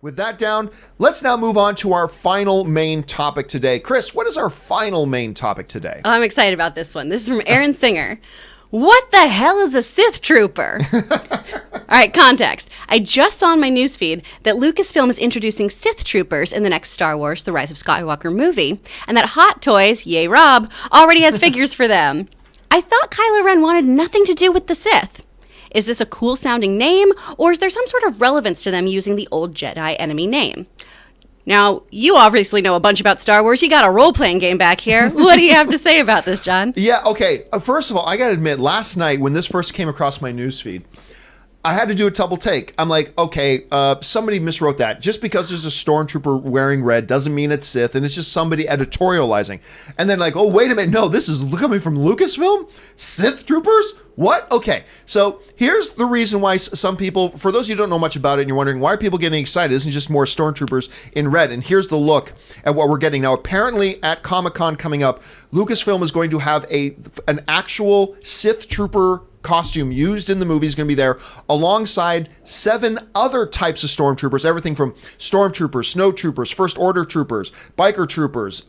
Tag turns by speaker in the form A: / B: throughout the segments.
A: With that down, let's now move on to our final main topic today. Chris, what is our final main topic today?
B: Oh, I'm excited about this one. This is from Aaron Singer. What the hell is a Sith Trooper? All right, context. I just saw on my newsfeed that Lucasfilm is introducing Sith Troopers in the next Star Wars The Rise of Skywalker movie, and that Hot Toys, yay Rob, already has figures for them. I thought Kylo Ren wanted nothing to do with the Sith. Is this a cool-sounding name, or is there some sort of relevance to them using the old Jedi enemy name? Now, you obviously know a bunch about Star Wars. You got a role-playing game back here. What do you have to say about this, John?
A: Yeah, okay. First of all, I got to admit, last night when this first came across my newsfeed, I had to do a double take. I'm like, okay, somebody miswrote that. Just because there's a stormtrooper wearing red doesn't mean it's Sith, and it's just somebody editorializing. And then like, oh, wait a minute, no, this is coming from Lucasfilm? Sith Troopers? What? Okay, so here's the reason why some people, for those of you who don't know much about it and you're wondering, why are people getting excited? Isn't it just more stormtroopers in red? And here's the look at what we're getting. Now, apparently at Comic-Con coming up, Lucasfilm is going to have an actual Sith Trooper costume used in the movie is going to be there alongside 7 other types of stormtroopers, everything from stormtroopers, snow troopers, first order troopers, biker troopers,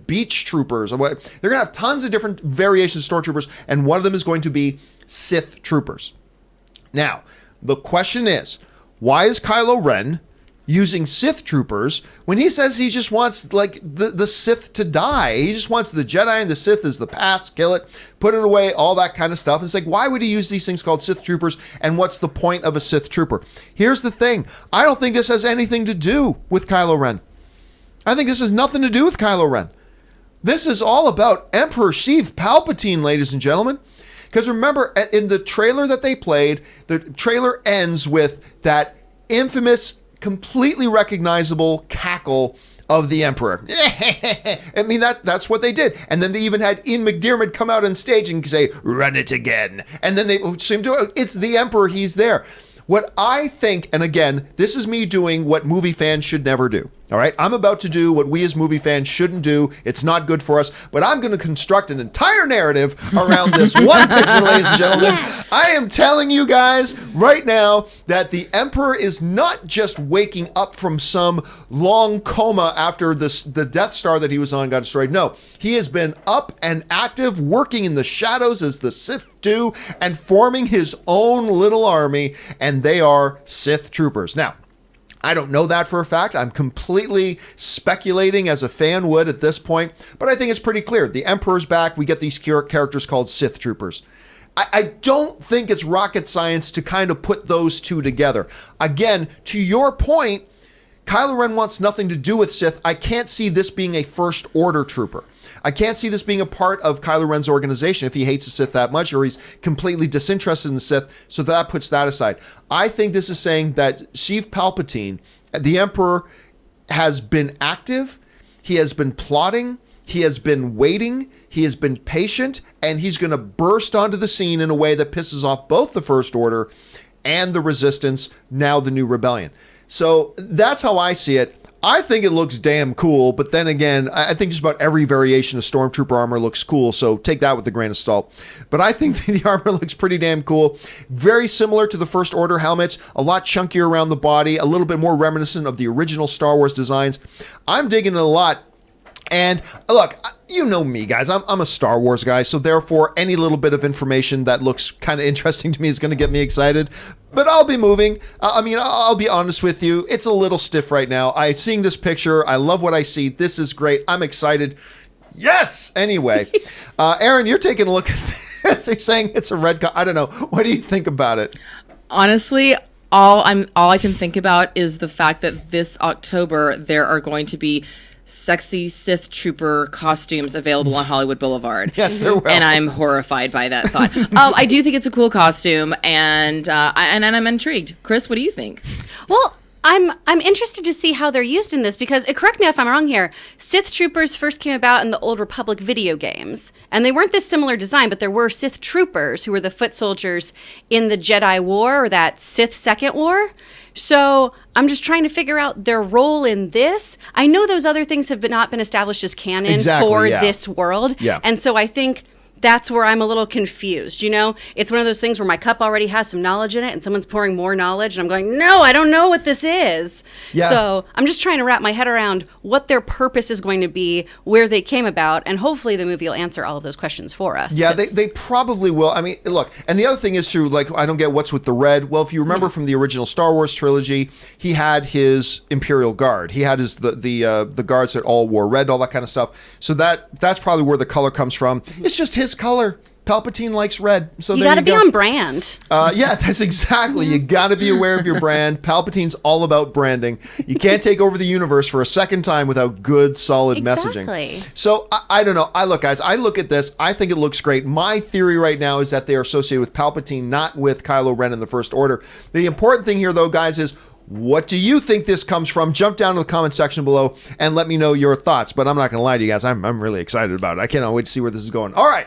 A: beach troopers. They're going to have tons of different variations of stormtroopers, and one of them is going to be Sith Troopers. Now, the question is, why is Kylo Ren using Sith Troopers when he says he just wants like the Sith to die? He just wants the Jedi and the Sith as the past, kill it, put it away, all that kind of stuff. It's like, why would he use these things called Sith Troopers, and what's the point of a Sith Trooper? Here's the thing. I don't think this has anything to do with Kylo Ren. I think this has nothing to do with Kylo Ren. This is all about Emperor Sheev Palpatine, ladies and gentlemen. Because remember, in the trailer that they played, the trailer ends with that infamous, completely recognizable cackle of the Emperor. I mean, that's what they did. And then they even had Ian McDiarmid come out on stage and say, "Run it again." And then they seem to, it's the Emperor, he's there. What I think, and again, this is me doing what movie fans should never do. All right, I'm about to do what we as movie fans shouldn't do. It's not good for us, but I'm going to construct an entire narrative around this one picture, ladies and gentlemen. Yes. I am telling you guys right now that the Emperor is not just waking up from some long coma after the Death Star that he was on got destroyed. No, he has been up and active, working in the shadows as the Sith do, and forming his own little army, and they are Sith Troopers. Now, I don't know that for a fact. I'm completely speculating as a fan would at this point, but I think it's pretty clear. The Emperor's back. We get these characters called Sith Troopers. I don't think it's rocket science to kind of put those two together. Again, to your point, Kylo Ren wants nothing to do with Sith. I can't see this being a First Order trooper. I can't see this being a part of Kylo Ren's organization if he hates the Sith that much, or he's completely disinterested in the Sith, so that puts that aside. I think this is saying that Sheev Palpatine, the Emperor, has been active, he has been plotting, he has been waiting, he has been patient, and he's going to burst onto the scene in a way that pisses off both the First Order and the Resistance, now the New Rebellion. So that's how I see it. I think it looks damn cool, but then again, I think just about every variation of Stormtrooper armor looks cool, so take that with a grain of salt. But I think the armor looks pretty damn cool. Very similar to the First Order helmets, a lot chunkier around the body, a little bit more reminiscent of the original Star Wars designs. I'm digging it a lot. And look, you know me, guys. I'm a Star Wars guy, so therefore any little bit of information that looks kind of interesting to me is going to get me excited. But I'll be moving. I'll be honest with you. It's a little stiff right now. I'm seeing this picture. I love what I see. This is great. I'm excited. Yes! Anyway, Aaron, you're taking a look at this. You're saying it's a red... I don't know. What do you think about it?
C: Honestly, all I can think about is the fact that this October there are going to be sexy Sith Trooper costumes available on Hollywood Boulevard.
A: Yes, there will.
C: And I'm horrified by that thought. I do think it's a cool costume, and I'm intrigued. Chris, what do you think?
B: Well, I'm interested to see how they're used in this, because, correct me if I'm wrong here, Sith Troopers first came about in the Old Republic video games, and they weren't this similar design, but there were Sith Troopers who were the foot soldiers in the Jedi War, or that Sith Second War. So I'm just trying to figure out their role in this. I know those other things have not been established as canon for this world.
A: Yeah.
B: And so I think that's where I'm a little confused. You know, it's one of those things where my cup already has some knowledge in it and someone's pouring more knowledge and I'm going, no, I don't know what this is.
A: Yeah.
B: So I'm just trying to wrap my head around what their purpose is going to be, where they came about, and hopefully the movie will answer all of those questions for us.
A: Yeah, they probably will. I mean, look, and the other thing is true, like, I don't get what's with the red. Well, if you remember from the original Star Wars trilogy, he had his Imperial Guard. He had his the guards that all wore red, all that kind of stuff. So that's probably where the color comes from. It's just his color. Palpatine likes red, so
B: you
A: there
B: got to
A: you
B: be
A: go.
B: on brand.
A: Yeah, that's exactly. You got to be aware of your brand. Palpatine's all about branding. You can't take over the universe for a second time without good, solid
B: Exactly.
A: messaging. So I don't know. I look at this. I think it looks great. My theory right now is that they are associated with Palpatine, not with Kylo Ren in the First Order. The important thing here, though, guys, is what do you think this comes from? Jump down to the comment section below and let me know your thoughts. But I'm not going to lie to you guys. I'm really excited about it. I cannot wait to see where this is going. All right.